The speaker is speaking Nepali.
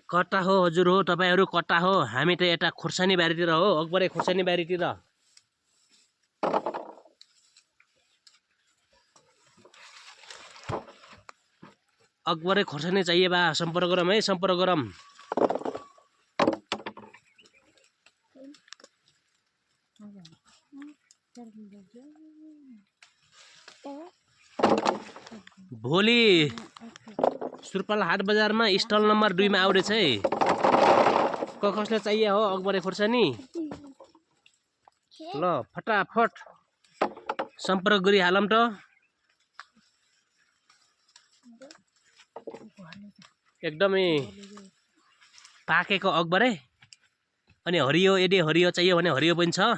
कट्टा हो हजुर हो तपाईहरु कट्टा हो हामी त यता खुर्सानी बारीतिर हो अकबरे खुर्सानी बारीतिर अकबरे खुर्सानी चाहिए बा संपर्क गरम है संपर्क गरम भोलि सुरपाल हाट बजारमा स्टल नम्बर 2 मा आउरेछ है कसले चाहिए हो अकबरे खुर्सानी ल फटाफट सम्पर्क गरी हालम त एकदमै पाकेको अकबरे अनि हरियो यदि हरियो चाहियो भने हरियो पनि छ